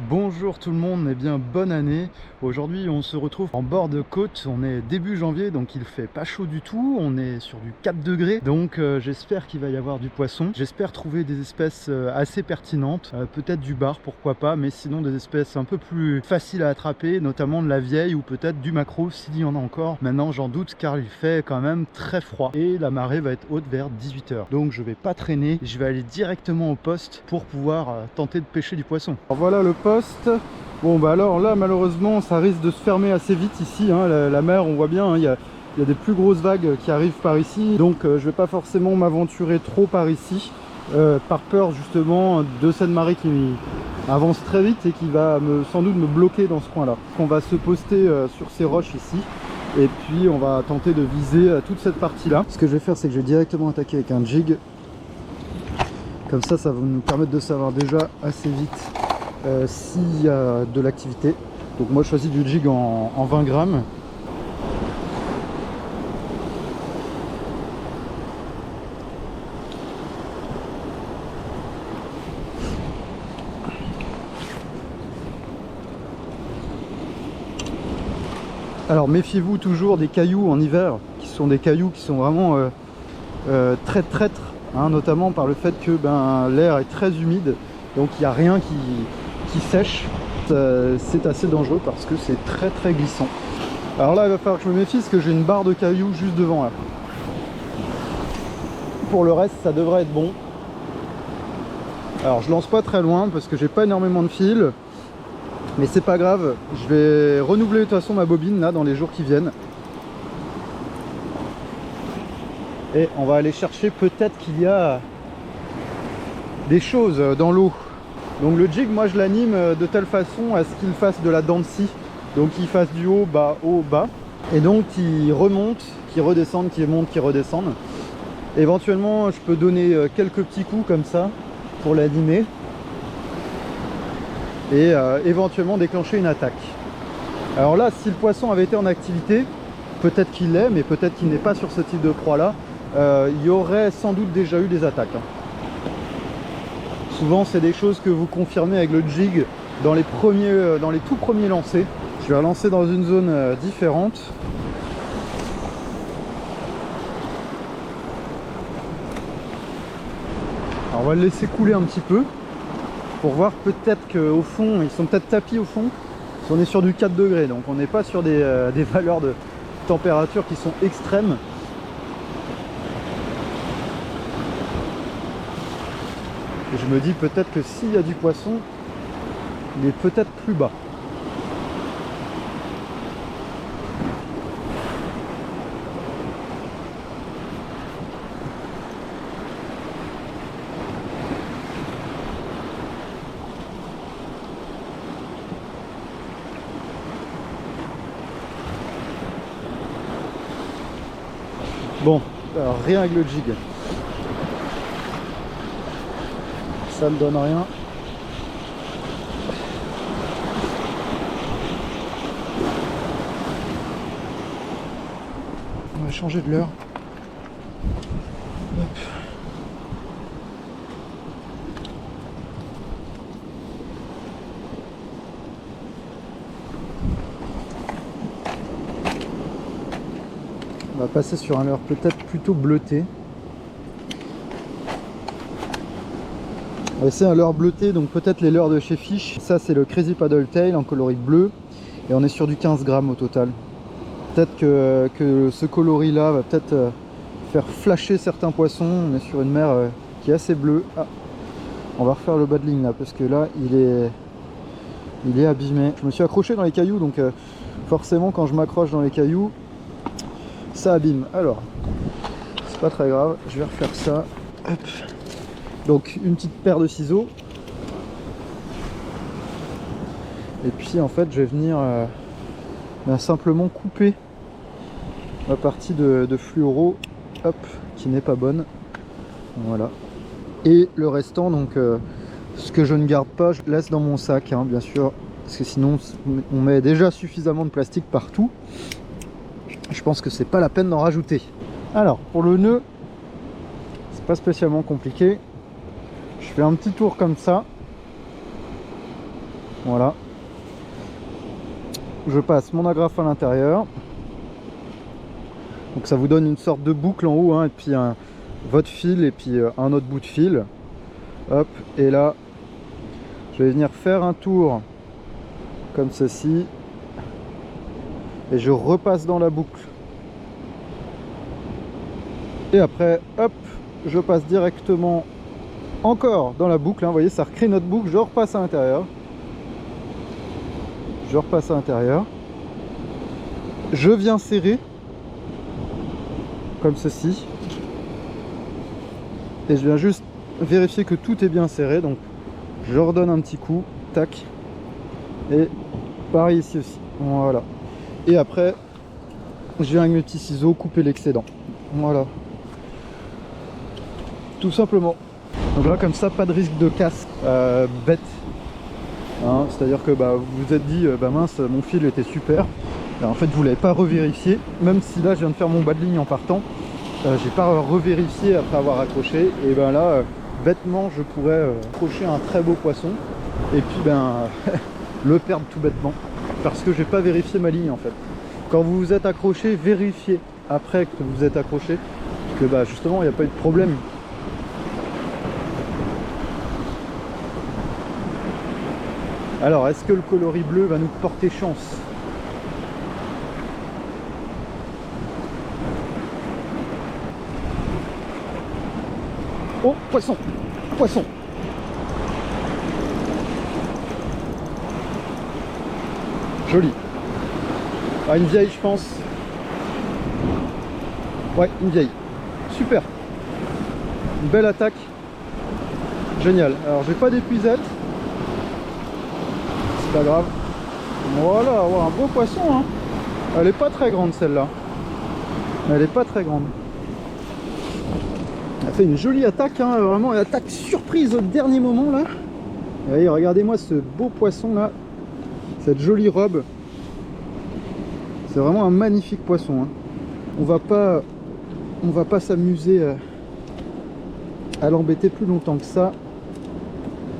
Bonjour tout le monde et bien bonne année. Aujourd'hui on se retrouve en bord de côte, on est début janvier donc il fait pas chaud du tout, on est sur du 4 degrés donc j'espère qu'il va y avoir du poisson. J'espère trouver des espèces assez pertinentes, peut-être du bar pourquoi pas, mais sinon des espèces un peu plus faciles à attraper, notamment de la vieille ou peut-être du maquereau s'il y en a encore. Maintenant j'en doute car il fait quand même très froid et la marée va être haute vers 18 h. Donc je vais pas traîner, je vais aller directement au poste pour pouvoir tenter de pêcher du poisson. Alors voilà le poste. Bon bah alors là malheureusement ça risque de se fermer assez vite ici, hein. La mer on voit bien, hein, il y a des plus grosses vagues qui arrivent par ici, donc je vais pas forcément m'aventurer trop par ici, par peur justement de cette marée qui avance très vite et qui va sans doute me bloquer dans ce coin là. On va se poster sur ces roches ici et puis on va tenter de viser toute cette partie là. Ce que je vais faire c'est que je vais directement attaquer avec un jig, comme ça va nous permettre de savoir déjà assez vite s'il y a de l'activité. Donc moi je choisis du jig en 20 grammes. Alors méfiez-vous toujours des cailloux en hiver, qui sont des cailloux qui sont vraiment très traîtres, hein, notamment par le fait que l'air est très humide, donc il n'y a rien qui sèche. C'est assez dangereux parce que c'est très glissant. Alors là il va falloir que je me méfie parce que j'ai une barre de cailloux juste devant là. Pour le reste ça devrait être bon. Alors je lance pas très loin parce que j'ai pas énormément de fil, mais c'est pas grave, je vais renouveler de toute façon ma bobine là dans les jours qui viennent. Et on va aller chercher, peut-être qu'il y a des choses dans l'eau. Donc le jig, moi je l'anime de telle façon à ce qu'il fasse de la dent de scie. Donc il fasse du haut, bas. Et donc il remonte, qui redescende, qui monte, qui redescende. Éventuellement je peux donner quelques petits coups comme ça pour l'animer. Et éventuellement déclencher une attaque. Alors là, si le poisson avait été en activité, peut-être qu'il l'est, mais peut-être qu'il n'est pas sur ce type de proie là, il y aurait sans doute déjà eu des attaques, hein. Souvent c'est des choses que vous confirmez avec le jig dans les tout premiers lancers. Je vais relancer dans une zone différente. Alors on va le laisser couler un petit peu pour voir, peut-être qu'au fond, ils sont peut-être tapis au fond. On est sur du 4 degrés, donc on n'est pas sur des valeurs de température qui sont extrêmes. Et je me dis peut-être que s'il y a du poisson, il est peut-être plus bas. Bon, alors rien avec le jig. Ça ne donne rien. On va changer de l'heure. On va passer sur un leurre peut-être plutôt bleuté. C'est un leurre bleuté, donc peut-être les leurres de chez Fish. Ça c'est le Crazy Paddle Tail en coloris bleu. Et on est sur du 15 grammes au total. Peut-être que ce coloris là va peut-être faire flasher certains poissons. On est sur une mer qui est assez bleue. Ah, on va refaire le bas de ligne là parce que là il est abîmé. Je me suis accroché dans les cailloux, donc forcément quand je m'accroche dans les cailloux ça abîme. Alors c'est pas très grave, je vais refaire ça. Hop. Donc une petite paire de ciseaux. Et puis en fait je vais venir simplement couper ma partie de fluoro, hop, qui n'est pas bonne. Voilà. Et le restant, donc ce que je ne garde pas, je laisse dans mon sac, hein, bien sûr, parce que sinon on met déjà suffisamment de plastique partout. Je pense que c'est pas la peine d'en rajouter. Alors pour le nœud, c'est pas spécialement compliqué. Je fais un petit tour comme ça. Voilà. Je passe mon agrafe à l'intérieur. Donc ça vous donne une sorte de boucle en haut, hein, et puis votre fil et puis un autre bout de fil. Hop, et là, je vais venir faire un tour comme ceci. Et je repasse dans la boucle. Et après, hop, je passe directement encore dans la boucle, hein. Vous voyez, ça recrée notre boucle. Je repasse à l'intérieur. Je repasse à l'intérieur. Je viens serrer comme ceci. Et je viens juste vérifier que tout est bien serré. Donc je redonne un petit coup. Tac. Et pareil ici aussi. Voilà. Et après, je viens avec mes petits ciseaux couper l'excédent. Voilà. Tout simplement. Donc là, comme ça, pas de risque de casse bête. Hein, c'est-à-dire que vous vous êtes dit, mince, mon fil était super. Alors, en fait, vous ne l'avez pas revérifié. Même si là, je viens de faire mon bas de ligne en partant, j'ai pas revérifié après avoir accroché. Et ben là, bêtement, je pourrais accrocher un très beau poisson. Et puis, le perdre tout bêtement. Parce que j'ai pas vérifié ma ligne en fait. Quand vous vous êtes accroché, vérifiez après que vous êtes accroché que justement il n'y a pas eu de problème. Alors est-ce que le coloris bleu va nous porter chance? Oh, poisson! Poisson! Joli. Ah, une vieille, je pense. Ouais, une vieille. Super. Une belle attaque. Génial. Alors, j'ai pas d'épuisette. C'est pas grave. Voilà, ouais, un beau poisson, hein. Elle est pas très grande, celle-là. Elle est pas très grande. Elle fait une jolie attaque, hein. Vraiment une attaque surprise au dernier moment, là. Vous voyez, regardez-moi ce beau poisson, là. Cette jolie robe. C'est vraiment un magnifique poisson, hein. On va pas s'amuser à l'embêter plus longtemps que ça.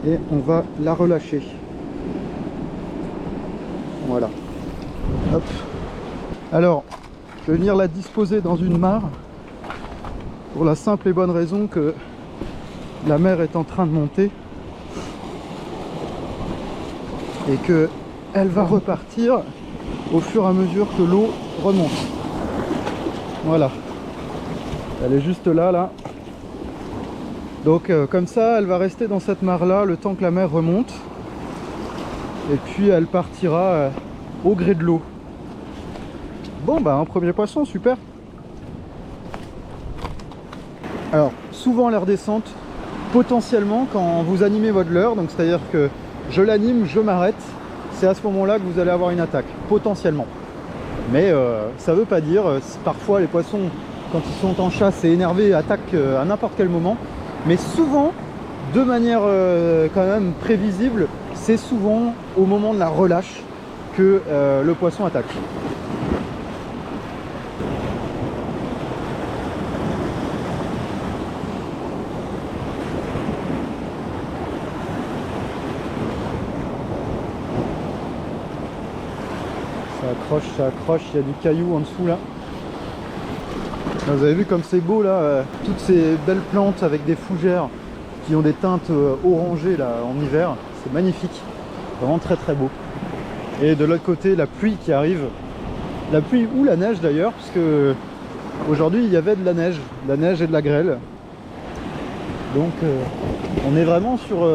Et on va la relâcher. Voilà. Hop. Alors, je vais venir la disposer dans une mare. Pour la simple et bonne raison que la mer est en train de monter. Et que elle va repartir au fur et à mesure que l'eau remonte. Voilà. Elle est juste là, là. Donc comme ça, elle va rester dans cette mare-là le temps que la mer remonte. Et puis elle partira au gré de l'eau. Bon, un premier poisson, super. Alors, souvent l'air descente, potentiellement, quand vous animez votre leurre, donc c'est-à-dire que je l'anime, je m'arrête, c'est à ce moment-là que vous allez avoir une attaque, potentiellement. Mais ça veut pas dire, parfois les poissons, quand ils sont en chasse et énervés, attaquent à n'importe quel moment. Mais souvent, de manière quand même prévisible, c'est souvent au moment de la relâche que le poisson attaque. Ça accroche, il y a du caillou en dessous là. Vous avez vu comme c'est beau là, toutes ces belles plantes avec des fougères qui ont des teintes orangées là en hiver, c'est magnifique, vraiment très très beau. Et de l'autre côté, la pluie qui arrive, la pluie ou la neige d'ailleurs, puisque aujourd'hui il y avait de la neige et de la grêle. Donc on est vraiment sur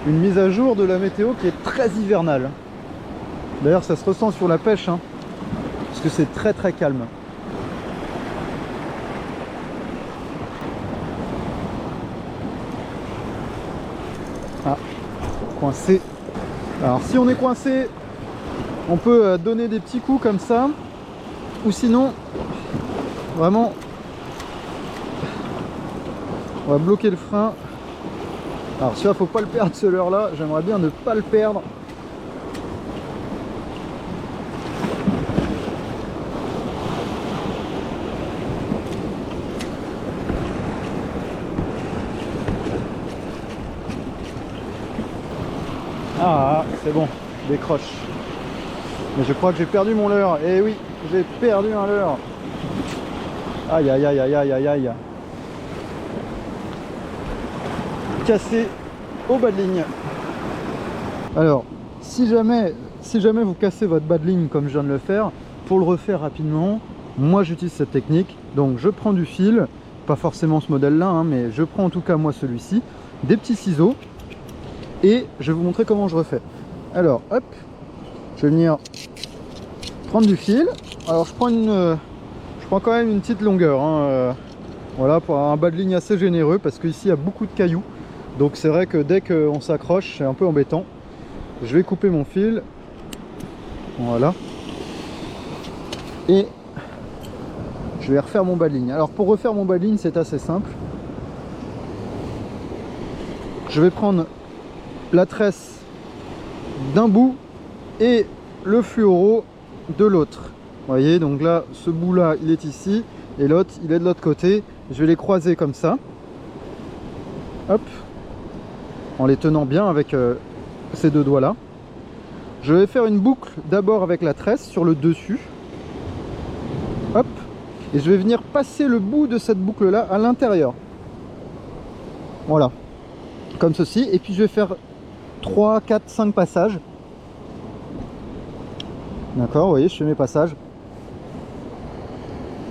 une mise à jour de la météo qui est très hivernale. D'ailleurs ça se ressent sur la pêche, hein, parce que c'est très très calme. Ah, coincé. Alors si on est coincé, on peut donner des petits coups comme ça, ou sinon, vraiment, on va bloquer le frein. Alors celui-là, faut pas le perdre, ce leurre-là, j'aimerais bien ne pas le perdre. Ah, c'est bon, je décroche. Mais je crois que j'ai perdu mon leurre. Eh oui, j'ai perdu un leurre. Aïe, aïe, aïe, aïe, aïe, aïe, aïe. Cassé au bas de ligne. Alors, si jamais vous cassez votre bas de ligne comme je viens de le faire, pour le refaire rapidement, moi j'utilise cette technique. Donc je prends du fil, pas forcément ce modèle là, hein, mais je prends en tout cas moi celui-ci, des petits ciseaux, et je vais vous montrer comment je refais. Alors hop, je vais venir prendre du fil. Alors je prends quand même une petite longueur, hein, voilà, pour avoir un bas de ligne assez généreux, parce qu'ici il y a beaucoup de cailloux, donc c'est vrai que dès qu'on s'accroche c'est un peu embêtant. Je vais couper mon fil, voilà, et je vais refaire mon bas de ligne. Alors pour refaire mon bas de ligne c'est assez simple. Je vais prendre la tresse d'un bout et le fluoro de l'autre. Vous voyez, donc là ce bout là il est ici et l'autre il est de l'autre côté. Je vais les croiser comme ça, hop, en les tenant bien avec ces deux doigts là. Je vais faire une boucle d'abord avec la tresse sur le dessus, hop, et je vais venir passer le bout de cette boucle là à l'intérieur, voilà, comme ceci. Et puis je vais faire 3, 4, 5 passages. D'accord, vous voyez, je fais mes passages.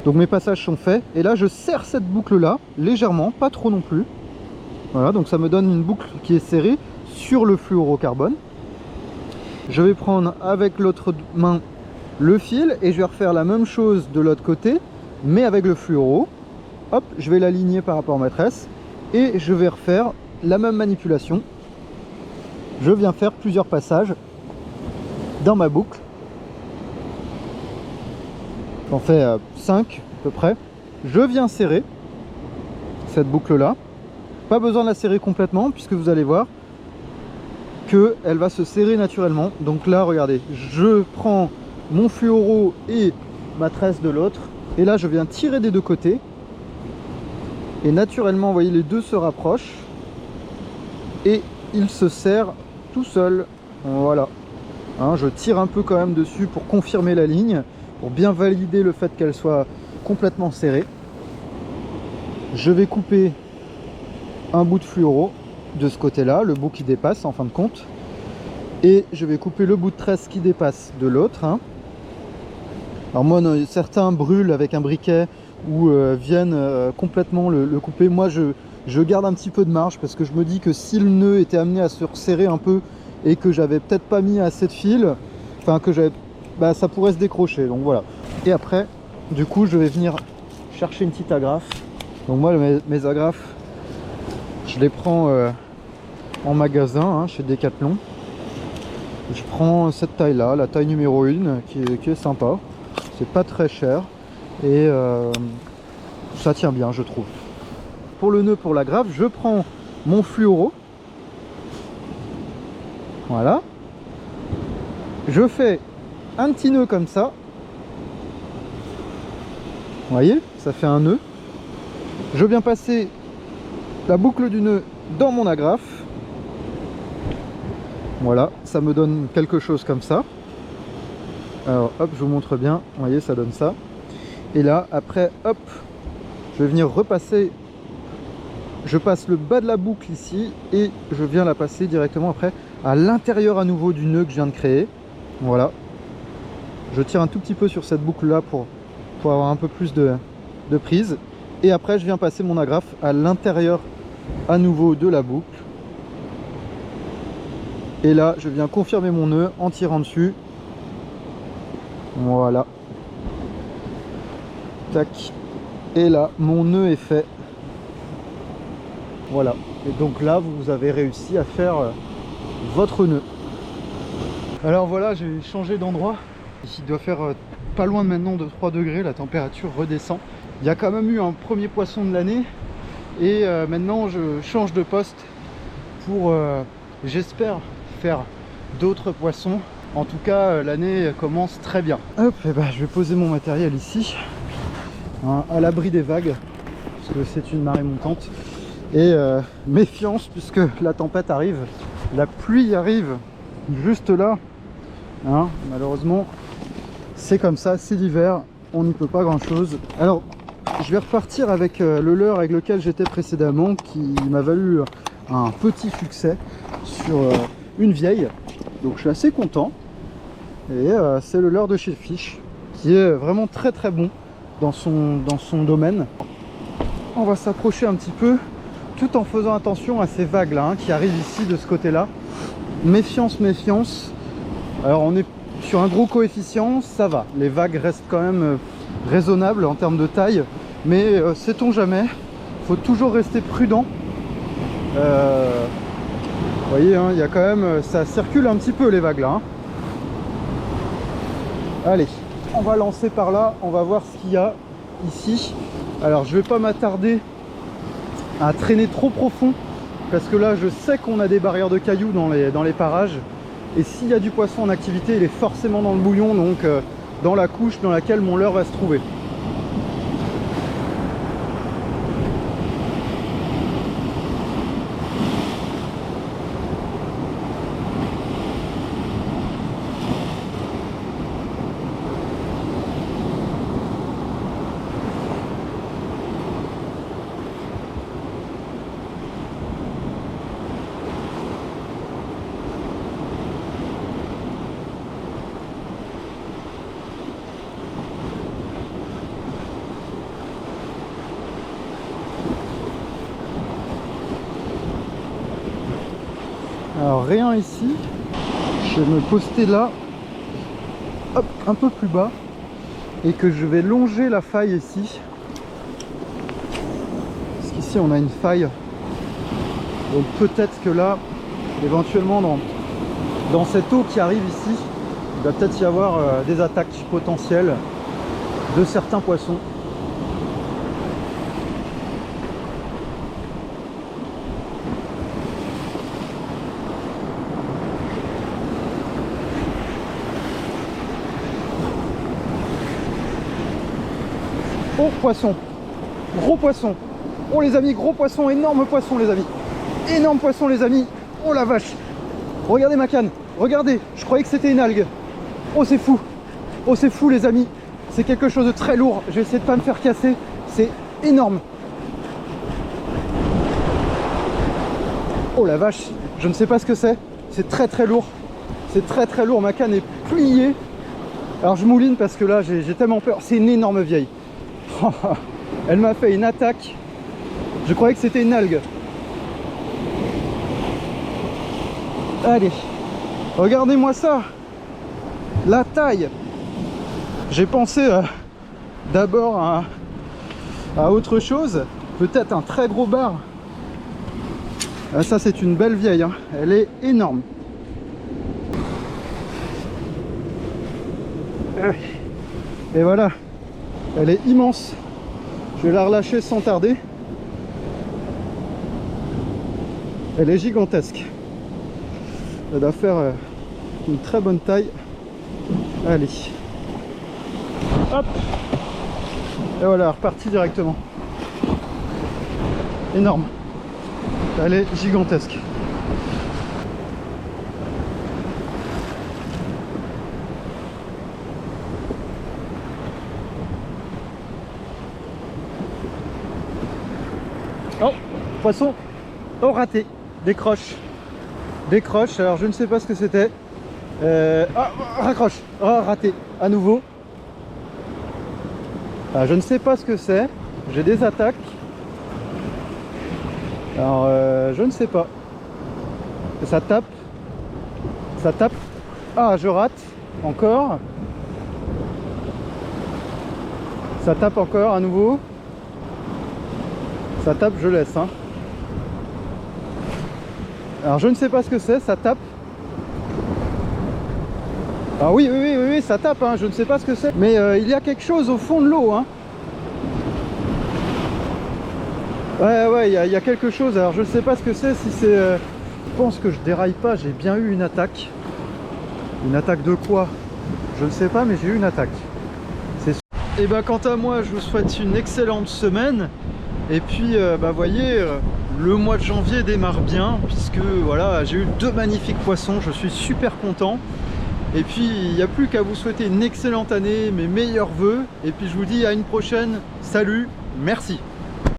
Donc mes passages sont faits. Et là, je serre cette boucle-là, légèrement, pas trop non plus. Voilà, donc ça me donne une boucle qui est serrée sur le fluorocarbone. Je vais prendre avec l'autre main le fil et je vais refaire la même chose de l'autre côté, mais avec le fluoro. Hop, je vais l'aligner par rapport à ma tresse. Et je vais refaire la même manipulation. Je viens faire plusieurs passages dans ma boucle. J'en fais 5 à peu près. Je viens serrer cette boucle là. Pas besoin de la serrer complètement puisque vous allez voir qu'elle va se serrer naturellement. Donc là regardez, je prends mon fluoro et ma tresse de l'autre. Et là je viens tirer des deux côtés. Et naturellement vous voyez les deux se rapprochent. Et il se serre tout seul. Voilà. Hein, je tire un peu quand même dessus pour confirmer la ligne, pour bien valider le fait qu'elle soit complètement serrée. Je vais couper un bout de fluoro de ce côté là, le bout qui dépasse en fin de compte, et je vais couper le bout de tresse qui dépasse de l'autre, hein. Alors moi certains brûlent avec un briquet ou viennent complètement le couper. Moi je garde un petit peu de marge parce que je me dis que si le nœud était amené à se resserrer un peu et que j'avais peut-être pas mis assez de fil, enfin que j'avais, bah, ça pourrait se décrocher, donc voilà. Et après du coup je vais venir chercher une petite agrafe. Donc moi mes agrafes je les prends en magasin, hein, chez Decathlon. Je prends cette taille là, la taille numéro 1 qui est sympa, c'est pas très cher et ça tient bien je trouve. Pour le nœud pour l'agrafe, je prends mon fluoro, voilà, je fais un petit nœud comme ça, vous voyez, ça fait un nœud. Je viens passer la boucle du nœud dans mon agrafe, voilà, ça me donne quelque chose comme ça. Alors hop, je vous montre bien, vous voyez, ça donne ça. Et là après, hop, je vais venir repasser, je passe le bas de la boucle ici et je viens la passer directement après à l'intérieur à nouveau du nœud que je viens de créer. Voilà, je tire un tout petit peu sur cette boucle là pour avoir un peu plus de prise. Et après je viens passer mon agrafe à l'intérieur à nouveau de la boucle. Et là je viens confirmer mon nœud en tirant dessus. Voilà, tac, et là mon nœud est fait. Voilà, et donc là vous avez réussi à faire votre nœud. Alors voilà, j'ai changé d'endroit. Il doit faire pas loin de maintenant de 3 degrés, la température redescend. Il y a quand même eu un premier poisson de l'année et maintenant je change de poste pour j'espère faire d'autres poissons. En tout cas l'année commence très bien. Hop, et ben, je vais poser mon matériel ici, hein, à l'abri des vagues parce que c'est une marée montante et méfiance puisque la tempête arrive, la pluie arrive juste là, hein, malheureusement c'est comme ça, c'est l'hiver, on n'y peut pas grand chose. Alors je vais repartir avec le leurre avec lequel j'étais précédemment, qui m'a valu un petit succès sur une vieille, donc je suis assez content. Et c'est le leurre de chez Fish, qui est vraiment très très bon dans son domaine. On va s'approcher un petit peu, tout en faisant attention à ces vagues là, hein, qui arrivent ici de ce côté là. Méfiance, méfiance. Alors on est sur un gros coefficient, ça va, les vagues restent quand même raisonnables en termes de taille, mais sait-on jamais, faut toujours rester prudent. Vous voyez, hein, il y a quand même, ça circule un petit peu les vagues là, hein. Allez, on va lancer par là, on va voir ce qu'il y a ici. Alors je vais pas m'attarder à traîner trop profond, parce que là je sais qu'on a des barrières de cailloux dans les parages, et s'il y a du poisson en activité, il est forcément dans le bouillon, donc dans la couche dans laquelle mon leurre va se trouver. Alors rien ici, je vais me poster là, hop, un peu plus bas, et que je vais longer la faille ici, parce qu'ici on a une faille, donc peut-être que là, éventuellement dans cette eau qui arrive ici, il va peut-être y avoir des attaques potentielles de certains poissons. Oh, poisson, gros poisson. Oh les amis, gros poisson, énorme poisson les amis. Énorme poisson les amis. Oh la vache. Regardez ma canne, regardez, je croyais que c'était une algue. Oh c'est fou. Oh c'est fou les amis. C'est quelque chose de très lourd. Je vais essayer de pas me faire casser. C'est énorme. Oh la vache, je ne sais pas ce que c'est. C'est très très lourd. C'est très très lourd, ma canne est pliée. Alors je mouline parce que là j'ai tellement peur. C'est une énorme vieille. Elle m'a fait une attaque. Je croyais que c'était une algue. Allez, regardez-moi ça. La taille. J'ai pensé d'abord à autre chose. Peut-être un très gros bar. Ah, ça c'est une belle vieille, hein. Elle est énorme. Et voilà. Elle est immense. Je vais la relâcher sans tarder. Elle est gigantesque. Elle doit faire une très bonne taille. Allez. Hop. Et voilà, reparti directement. Énorme. Elle est gigantesque. Oh, poisson. Oh, raté. Décroche. Décroche. Alors, je ne sais pas ce que c'était. Ah, raccroche. Oh, raté. À nouveau. Ah, je ne sais pas ce que c'est. J'ai des attaques. Alors, je ne sais pas. Ça tape. Ça tape. Ah, je rate. Encore. Ça tape encore à nouveau. Ça tape, je laisse, hein. Alors je ne sais pas ce que c'est, ça tape. Ah oui, oui, ça tape, hein. Je ne sais pas ce que c'est. Mais il y a quelque chose au fond de l'eau, hein. Ouais, il y a quelque chose. Alors je ne sais pas ce que c'est, si c'est... Je pense que je déraille pas, j'ai bien eu une attaque. Une attaque de quoi? Je ne sais pas, mais j'ai eu une attaque. C'est sûr. Et bah quant à moi, je vous souhaite une excellente semaine. Et puis, bah voyez, Le mois de janvier démarre bien puisque voilà, j'ai eu 2 magnifiques poissons, je suis super content. Et puis il n'y a plus qu'à vous souhaiter une excellente année, mes meilleurs vœux. Et puis je vous dis à une prochaine, salut, merci.